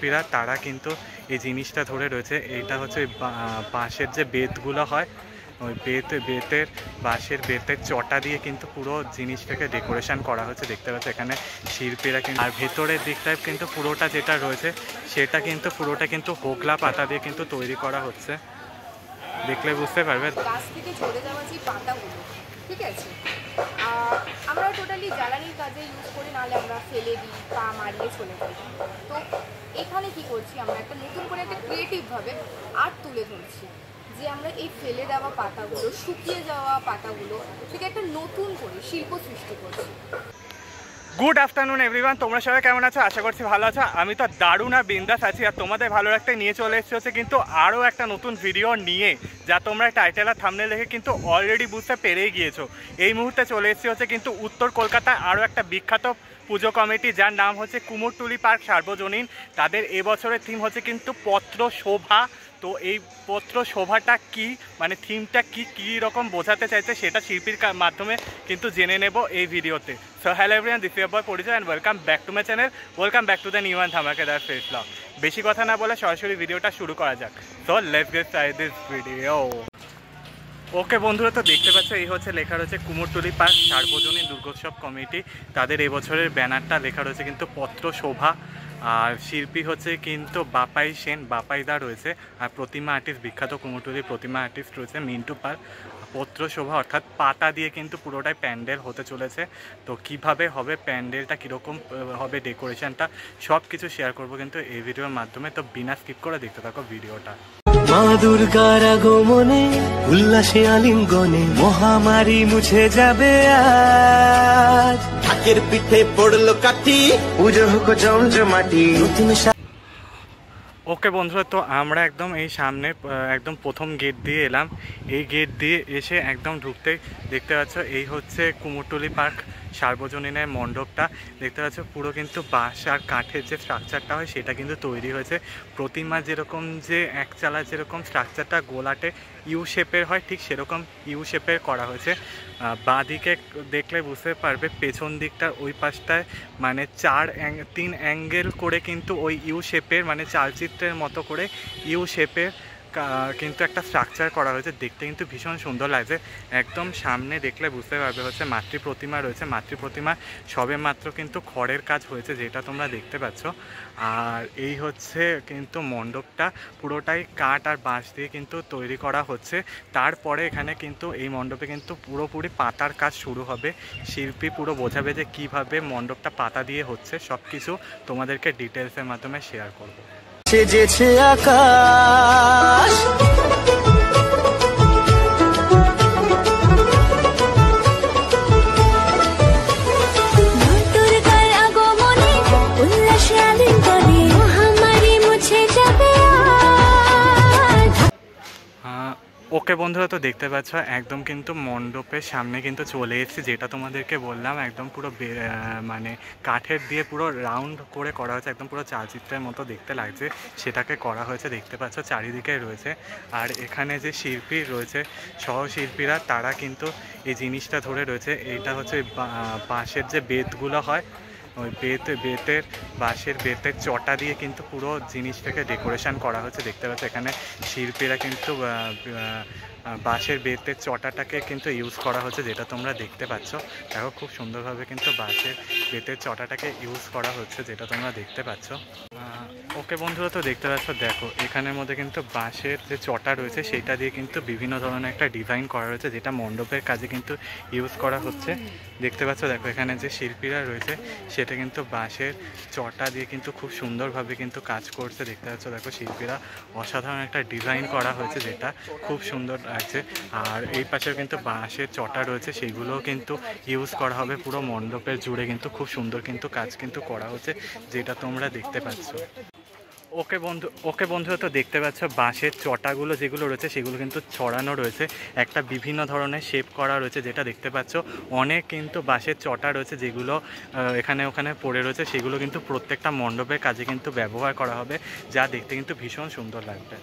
শিল্পীরা তারা কিন্তু এই জিনিসটা ধরে রয়েছে। এইটা হচ্ছে বাঁশের যে বেতগুলো হয়, ওই বাঁশের বেতের চটা দিয়ে কিন্তু পুরো জিনিসটাকে ডেকোরেশন করা হচ্ছে। দেখতে পাচ্ছ এখানে শিল্পীরা কিন্তু, আর ভেতরের দিকটায় কিন্তু পুরোটা যেটা রয়েছে সেটা কিন্তু পুরোটা কিন্তু হোগলা পাতা দিয়ে কিন্তু তৈরি করা হচ্ছে। দেখলে বুঝতে পারবে গাছ থেকে ঝরে যাওয়া যে পাতাগুলো, ঠিক আছে, আমরা টোটালি জ্বালানির কাজে ইউজ করি, নাহলে আমরা ফেলে দিই, পা মারিয়ে চলে যাই। তো এখানে কি করছি, আমরা একটা নতুন করে একটা ক্রিয়েটিভভাবে আর্ট তুলে ধরছি, যে আমরা এই ফেলে দেওয়া পাতাগুলো, শুকিয়ে যাওয়া পাতাগুলো থেকে একটা নতুন করে শিল্প সৃষ্টি করছি। গুড আফটারনুন এভরিওয়ান, তোমরা সবাই কেমন আছো? আশা করছি ভালো আছো। আমি তো দারুণ আর বিন্দাস আছি, আর তোমাদের ভালো রাখতে নিয়ে চলে এসেছি হচ্ছে কিন্তু আরও একটা নতুন ভিডিও নিয়ে, যা তোমরা টাইটেল আর থাম্বনেল দেখে কিন্তু অলরেডি বুঝতে পেরেই গিয়েছো। এই মুহূর্তে চলে এসেছি হচ্ছে কিন্তু উত্তর কলকাতায় আরও একটা বিখ্যাত পুজো কমিটি, যার নাম হচ্ছে কুমোরটুলি পার্ক সার্বজনীন। তাদের এবছরের থিম হচ্ছে কিন্তু পত্র শোভা। তো এই পত্র শোভাটা কি, মানে থিমটা কী রকম বোঝাতে চাইছে সেটা শিল্পীর মাধ্যমে কিন্তু জেনে নেব এই ভিডিওতে। So hello everyone, this is বয় পরিচয় and welcome back to my channel, welcome back to the new and ধামাকেদার ফেস ব্লগ। বেশি কথা না বলে সরাসরি ভিডিওটা শুরু করা যাক। So let's get started this video. Okay বন্ধুরা, তো দেখতে পাচ্ছ এই হচ্ছে লেখা রয়েছে কুমোরটুলি পার্ক সার্বজনীন দুর্গোৎসব কমিটি। তাদের এবছরের ব্যানারটা লেখা রয়েছে কিন্তু পত্র শোভা। আর শিল্পী হচ্ছে কিন্তু বাপাই সেন, বাপাইদা রয়েছে। আর প্রতিমা আর্টিস্ট, বিখ্যাত কুমোরটুলির প্রতিমা আর্টিস্ট রয়েছে মিন্টু পাল। পত্র শোভা অর্থাৎ পাতা দিয়ে কিন্তু পুরোটাই প্যান্ডেল হতে চলেছে। তো কিভাবে হবে প্যান্ডেলটা, কীরকম হবে ডেকোরেশনটা, সব কিছু শেয়ার করবো কিন্তু এই ভিডিওর মাধ্যমে। তো বিনা স্কিপ করে দেখতে থাকো ভিডিওটা। মা দুর্গার আগমনে উল্লাসে আলিঙ্গনে মহামারী মুছে যাবে আজ। ঢাকের পিঠে পড়লো কাঠি, পুজো হোক জমজমাটি। ওকে বন্ধুরা, তো আমরা একদম এই সামনে একদম প্রথম গেট দিয়ে এলাম। এই গেট দিয়ে এসে একদম ঢুকতে দেখতে পাচ্ছ এই হচ্ছে কুমোরটুলি পার্ক সার্বজনীনের মণ্ডপটা। দেখতে পাচ্ছ পুরো কিন্তু বাঁশ আর কাঠের যে স্ট্রাকচারটা হয় সেটা কিন্তু তৈরি হয়েছে। প্রতিমা যেরকম যে একচালা যেরকম স্ট্রাকচারটা গোলাটে ইউ শেপের হয়, ঠিক সেরকম ইউ শেপের করা হয়েছে। বাঁ দিকে দেখলে বুঝতে পারবে পেছন দিকটার ওই পাশটায় মানে 3 অ্যাঙ্গেল করে কিন্তু ওই ইউ শেপের, মানে চালচিত্রের মতো করে ইউ শেপের কিন্তু একটা স্ট্রাকচার করা হয়েছে। দেখতে কিন্তু ভীষণ সুন্দর লাগছে। একদম সামনে দেখলে বুঝতে পারবে হচ্ছে মাতৃ প্রতিমা রয়েছে। মাতৃ প্রতিমা সবে মাত্র কিন্তু খড়ের কাজ হয়েছে, যেটা তোমরা দেখতে পাচ্ছ। আর এই হচ্ছে কিন্তু মণ্ডপটা পুরোটাই কাঠ আর বাঁশ দিয়ে কিন্তু তৈরি করা হচ্ছে। তারপরে এখানে কিন্তু এই মণ্ডপে কিন্তু পুরোপুরি পাতার কাজ শুরু হবে। শিল্পী পুরো বোঝাবে যে কীভাবে মণ্ডপটা পাতা দিয়ে হচ্ছে, সব কিছু তোমাদেরকে ডিটেলসের মাধ্যমে শেয়ার করবো। সেজেছে আকাশ দুর্গার আগমনে উল্লাসে আলিঙ্গনে মহামারী মুছে যাবে আজ। ওকে বন্ধুরা, তো দেখতে পাচ্ছ একদম কিন্তু মণ্ডপের সামনে কিন্তু চলে এসেছি, যেটা তোমাদেরকে বললাম একদম পুরো মানে কাঠের দিয়ে পুরো রাউন্ড করে করা হয়েছে, একদম পুরো চালচিত্রের মতো দেখতে লাগছে সেটাকে করা হয়েছে। দেখতে পাচ্ছ চারিদিকে রয়েছে। আর এখানে যে শিল্পী রয়েছে, সহশিল্পীরা, তারা কিন্তু এই জিনিসটা ধরে রয়েছে। এইটা হচ্ছে বাঁশের যে বেতগুলো হয়, ওই বাঁশের বেতের চটা দিয়ে কিন্তু পুরো জিনিসটাকে ডেকোরেশন করা হচ্ছে। দেখতে পাচ্ছ এখানে শিল্পীরা কিন্তু বাঁশের বেতের চটাটাকে কিন্তু ইউজ করা হচ্ছে, যেটা তোমরা দেখতে পাচ্ছ। দেখো খুব সুন্দরভাবে কিন্তু বাঁশের বেতের চটাটাকে ইউজ করা হচ্ছে, যেটা তোমরা দেখতে পাচ্ছ। ওকে বন্ধুরা, তো দেখতে পাচ্ছ দেখো এখানের মধ্যে কিন্তু বাঁশের যে চটা রয়েছে সেটা দিয়ে কিন্তু বিভিন্ন ধরনের একটা ডিজাইন করা রয়েছে, যেটা মণ্ডপের কাজে কিন্তু ইউজ করা হচ্ছে। দেখতে পাচ্ছ দেখো এখানে যে শিল্পীরা রয়েছে সেটা কিন্তু বাঁশের চটা দিয়ে কিন্তু খুব সুন্দরভাবে কিন্তু কাজ করছে। দেখতে পাচ্ছ দেখো শিল্পীরা অসাধারণ একটা ডিজাইন করা হয়েছে, যেটা খুব সুন্দর লাগছে। আর এই পাশে কিন্তু বাঁশের চটা রয়েছে, সেগুলোও কিন্তু ইউজ করা হবে পুরো মণ্ডপের জুড়ে। কিন্তু খুব সুন্দর কিন্তু কাজ কিন্তু করা হচ্ছে, যেটা তোমরা দেখতে পাচ্ছ। ওকে বন্ধুরা, তো দেখতে পাচ্ছ বাঁশের চটাগুলো যেগুলো রয়েছে সেগুলো কিন্তু ছড়ানো রয়েছে, একটা বিভিন্ন ধরনের শেপ করা রয়েছে, যেটা দেখতে পাচ্ছ। অনেক কিন্তু বাঁশের চটা রয়েছে যেগুলো এখানে ওখানে পড়ে রয়েছে, সেগুলো কিন্তু প্রত্যেকটা মণ্ডপের কাজে কিন্তু ব্যবহার করা হবে, যা দেখতে কিন্তু ভীষণ সুন্দর লাগবে।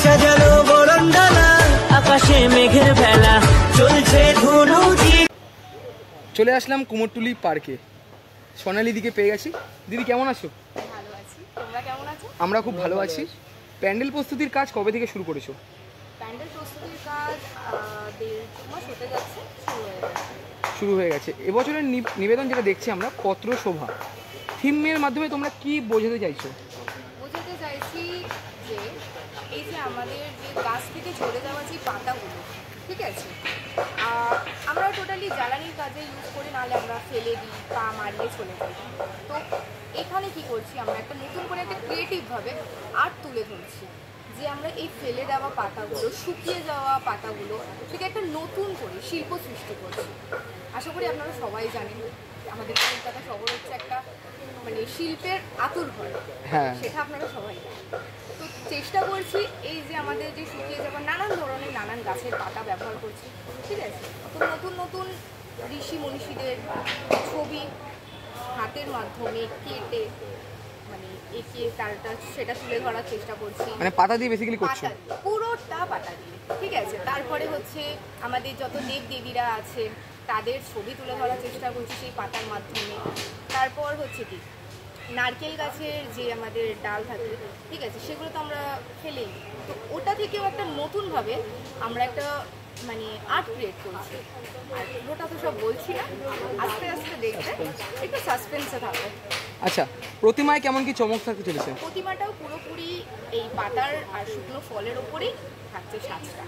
সাজানো বরণডালা, আকাশে মেঘের ভেলা, চলছে ধুনুচি। চলে আসলাম কুমোরটুলি পার্কে, সোনালি দিকে পেয়ে গেছি। দিদি কেমন আছো? ভালো আছি, তোমরা কেমন আছো? আমরা খুব ভালো আছি। প্যান্ডেল প্রস্তুতির কাজ কবে থেকে শুরু করেছো? প্যান্ডেল প্রস্তুতির কাজ 1.5 মাস হতে যাচ্ছে, শুরু হয়ে গেছে। এবছরের নিবেদন যেটা দেখছি আমরা, পত্র শোভা থিমের মাধ্যমে তোমরা কি বোঝাতে চাইছো? বোঝাতে চাইছি যে এই যে আমাদের যে গাছ থেকে ঝরে যাওয়া যে পাতাগুলো, ঠিক আছে, আমরা টোটালি জ্বালানির কাজে ইউজ করি, নাহলে আমরা ফেলে দিই, পা মারিয়ে চলে যাই। তো এখানে কি করছি, আমরা একটা নতুন করে একটা ক্রিয়েটিভভাবে আর্ট তুলে ধরছি, যে আমরা এই ফেলে দেওয়া পাতাগুলো, শুকিয়ে যাওয়া পাতাগুলো থেকে একটা নতুন করে শিল্প সৃষ্টি করছি। আশা করি আপনারা সবাই জানেন আমাদের কলকাতা শহর হচ্ছে একটা মানে শিল্পের আতুর ঘর, হ্যাঁ, সেটা আপনারা সবাই জানেন। তো চেষ্টা করছি এই যে আমাদের যে শুকিয়ে যাওয়া নানান ধরনের নানান গাছের পাতা ব্যবহার করছি, ঠিক আছে, তো নতুন নতুন ঋষি মনীষীদের ছবি হাতের মাধ্যমে কেটে মানে এঁকে তারটা সেটা তুলে ধরার চেষ্টা করছি। মানে পাতা দিয়ে বেসিক্যালি করছো? পাতা দিয়ে, পুরোটা পাতা দিয়ে, ঠিক আছে। তারপরে হচ্ছে আমাদের যত দেব দেবীরা আছে তাদের ছবি তুলে ধরার চেষ্টা করছি সেই পাতার মাধ্যমে। তারপর হচ্ছে কি নারকেল গাছের যে আমাদের ডাল থাকে, ঠিক আছে, সেগুলো তো আমরা ফেলেই, তো ওটা থেকেও একটা নতুনভাবে আমরা একটা মানে আর্ট ক্রিয়েট করছি। আর পুরোটা তো সব বলছি না, আস্তে আস্তে দেখবে, একটু সাসপেন্সে থাকো। আচ্ছা, প্রতিমায় কেমন কি চমক থাকতে চলেছে? প্রতিমাটাও পুরোপুরি এই পাতার আর শুকনো ফলের ওপরেই থাকছে সাজটা।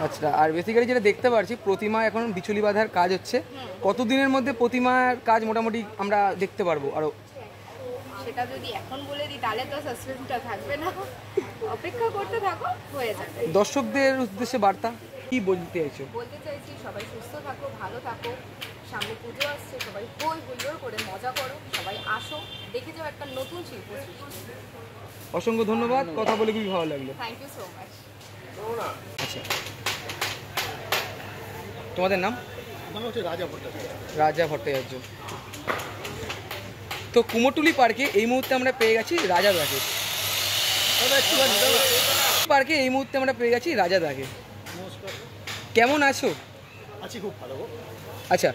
আচ্ছা, আর বেসিক্যালি যেটা দেখতে পাচ্ছি, প্রতিমা এখন বিচুলি বাঁধার কাজ হচ্ছে। কতদিনের মধ্যে প্রতিমার কাজ মোটামুটি আমরা দেখতে পারবো? আরো সেটা যদি এখন বলে দিই তাহলে তো সাসপেন্সটা থাকবে না, অপেক্ষা করতে থাকো, হয়ে যাবে। দর্শকদের উদ্দেশ্যে বার্তা কি বলতে চাইছো? বলতে চাইছি সবাই সুস্থ থাকো, ভালো থাকো, সামনে পুজো আসছে, সবাই হই হুল্লোড় করে মজা করো, সবাই আসো, দেখে যাও একটা নতুন শিল্প সৃষ্টি। অসংখ্য ধন্যবাদ, কথা বলে খুবই ভালো লাগলো। Thank you so much. আচ্ছা, তোমাদের নাম? আমার হচ্ছে রাজা ভট্টাচার্য। রাজা ভট্টাচার্য। তো কুমোরটুলি পার্কে এই মুহূর্তে আমরা পেয়ে গেছি রাজা দাকে। পার্কে এই মুহূর্তে আমরা পেয়ে গেছি রাজা দাকে। নমস্কার, কেমন আছো? আছি খুব ভালো। আচ্ছা,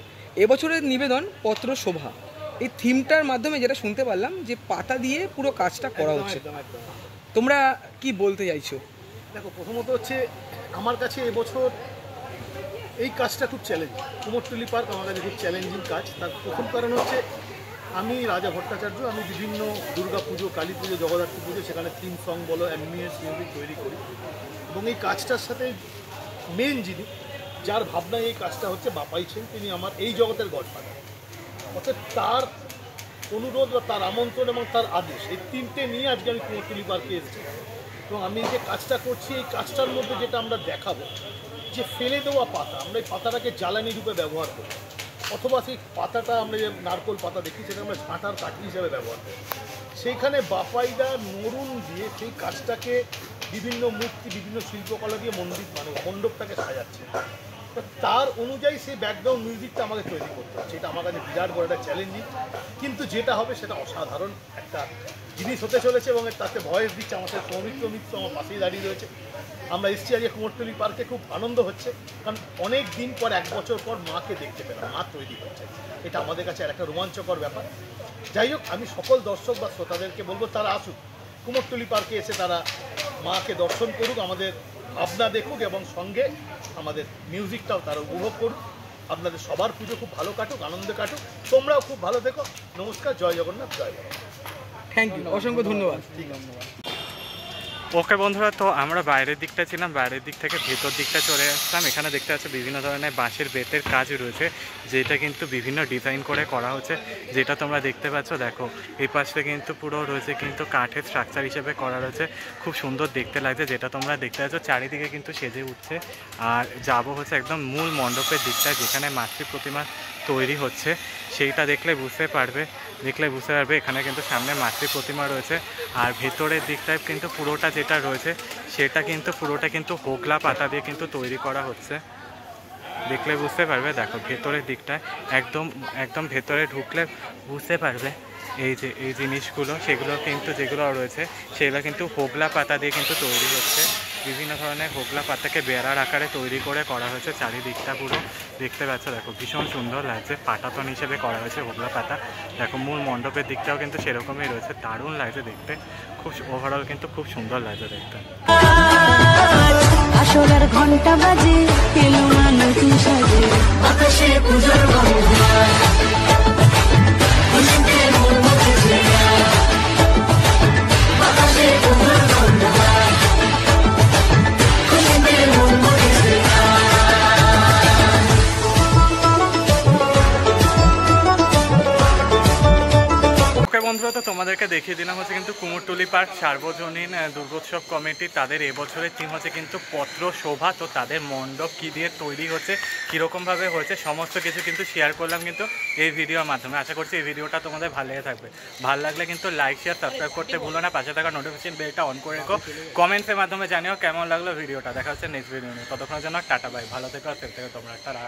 এবছরের নিবেদন পত্র শোভা, এই থিমটার মাধ্যমে যেটা শুনতে পারলাম যে পাতা দিয়ে পুরো কাজটা করা হচ্ছে, একদম একদম। তোমরা কি বলতে চাইছো? দেখো, প্রথমত হচ্ছে আমার কাছে এবছর এই কাজটা খুব চ্যালেঞ্জিং। কুমোরটুলি পার্ক আমার কাছে খুব চ্যালেঞ্জিং কাজ। তার প্রথম কারণ হচ্ছে আমি রাজা ভট্টাচার্য, আমি বিভিন্ন দুর্গা পুজো, কালী পুজো, জগদ্ধাত্রী পুজো সেখানে থিম সং বলো, অ্যাম্বিয়েন্স মিউজিক তৈরি করি, এবং এই কাজটার সাথে মেন যিনি, যার ভাবনায় এই কাজটা হচ্ছে বাপাই সেন, তিনি আমার এই জগতের গডফাদার। অর্থাৎ তার অনুরোধ বা তার আমন্ত্রণ এবং তার আদেশ, এই তিনটে নিয়ে আজকে আমি কুমোরটুলি পার্কে এসেছি। এবং আমি যে কাজটা করছি, এই কাজটার মধ্যে যেটা আমরা দেখাবো, যে ফেলে দেওয়া পাতা, আমরা এই পাতাটাকে জ্বালানি রূপে ব্যবহার করি, অথবা সেই পাতাটা আমরা যে নারকোল পাতা দেখি সেটা আমরা ঝাঁটার কাঠি হিসাবে ব্যবহার করি। সেইখানে বাপাইদা নরুন দিয়ে সেই কাজটাকে বিভিন্ন মূর্তি, বিভিন্ন শিল্পকলা দিয়ে মণ্ডপটাকে সাজাচ্ছে। তার অনুযায়ী সেই ব্যাকগ্রাউন্ড মিউজিকটা আমাকে তৈরি করতে হচ্ছে। এটা আমার কাছে বিরাট বড় একটা চ্যালেঞ্জিং, কিন্তু যেটা হবে সেটা অসাধারণ একটা জিনিস হতে চলেছে। এবং তাতে ভয়েস দিচ্ছে আমাদের সৌমিত্র মিত্র, আমার পাশেই দাঁড়িয়ে রয়েছে। আমরা এসেছি আজকে কুমোরটুলি পার্কে, খুব আনন্দ হচ্ছে, কারণ অনেক দিন পর, 1 বছর পর মাকে দেখতে পেলাম, মা তৈরি হচ্ছে। এটা আমাদের কাছে একটা রোমাঞ্চকর ব্যাপার। যাই হোক, আমি সকল দর্শক বা শ্রোতাদেরকে বলবো তারা আসুক কুমোরটুলি পার্কে, এসে তারা মাকে দর্শন করুক, আমাদের ভাবনা দেখুক, এবং সঙ্গে আমাদের মিউজিকটাও তারা উপভোগ করুক। আপনাদের সবার পুজো খুব ভালো কাটুক, আনন্দে কাটুক, তোমরাও খুব ভালো থেকো। নমস্কার, জয় জগন্নাথ, জয় জগন্নাথ। থ্যাংক ইউ, অসংখ্য ধন্যবাদ। ঠিক আছে, ধন্যবাদ। ওকে বন্ধুরা, তো আমরা বাইরের দিকটা ছিলাম, বাইরের দিক থেকে ভেতর দিকটা চলে আসলাম। এখানে দেখতে পাচ্ছ বিভিন্ন ধরনের বাঁশের বেতের কাজ রয়েছে, যেটা কিন্তু বিভিন্ন ডিজাইন করে করা হচ্ছে, যেটা তোমরা দেখতে পাচ্ছ। দেখো, এই পাশে কিন্তু পুরো রয়েছে কিন্তু কাঠের স্ট্রাকচার হিসেবে করা রয়েছে, খুব সুন্দর দেখতে লাগছে, যেটা তোমরা দেখতে পাচ্ছ। চারিদিকে কিন্তু সেজে উঠছে। আর যাবো হচ্ছে একদম মূল মণ্ডপের দিকটা, যেখানে মাতৃ প্রতিমা তৈরি হচ্ছে, সেইটা দেখলে বুঝতে পারবে এখানে কিন্তু সামনে মাতৃ প্রতিমা রয়েছে। আর ভেতরের দিকটায় কিন্তু পুরোটা যেটা রয়েছে সেটা কিন্তু পুরোটা কিন্তু হোগলা পাতা দিয়ে কিন্তু তৈরি করা হচ্ছে, দেখলে বুঝতে পারবে। দেখো, ভেতরের দিকটায় একদম ভেতরে ঢুকলে বুঝতে পারবে এই যে এই জিনিসগুলো, সেগুলো কিন্তু যেগুলো রয়েছে সেগুলো কিন্তু হোগলা পাতা দিয়ে কিন্তু তৈরি হচ্ছে। বিভিন্ন ধরনের হোগলা পাতাকে বেড়ার আকারে তৈরি করে করা হয়েছে। চারিদিকটা পুরো দেখতে পাচ্ছ, দেখো ভীষণ সুন্দর লাগছে। পাটাতন হিসেবে করা হয়েছে হোগলা পাতা। দেখো মূল মণ্ডপের দিকটাও কিন্তু সেরকমই রয়েছে, দারুণ লাগছে দেখতে, খুব ওভারঅল কিন্তু খুব সুন্দর লাগছে দেখতে। আসরের ঘন্টা বাজে এলো না নতুন সাজে আকাশে পূজার বন্ধুরা, তো তোমাদেরকে দেখিয়ে দিলাম হচ্ছে কিন্তু কুমোরটুলি পার্ক সার্বজনীন দুর্গোৎসব কমিটি, তাদের এবছরের থিম হচ্ছে কিন্তু পত্র শোভা। তো তাদের মণ্ডপ কী দিয়ে তৈরি হচ্ছে, কীরকমভাবে হয়েছে, সমস্ত কিছু কিন্তু শেয়ার করলাম কিন্তু এই ভিডিওর মাধ্যমে। আশা করছি এই ভিডিওটা তোমাদের ভালো লেগে থাকবে। ভালো লাগলে কিন্তু লাইক শেয়ার সাবস্ক্রাইব করতে ভুলো না, পাশে থাকা নোটিফিকেশন বেলটা অন করে রেখো। কমেন্টসের মাধ্যমে জানিও কেমন লাগলো ভিডিওটা। দেখা হচ্ছে নেক্সট ভিডিও নিয়ে, ততক্ষণের জন্য টাটা বাই, ভালো থেকো আর সেফ থেকো তোমরা। টাটা।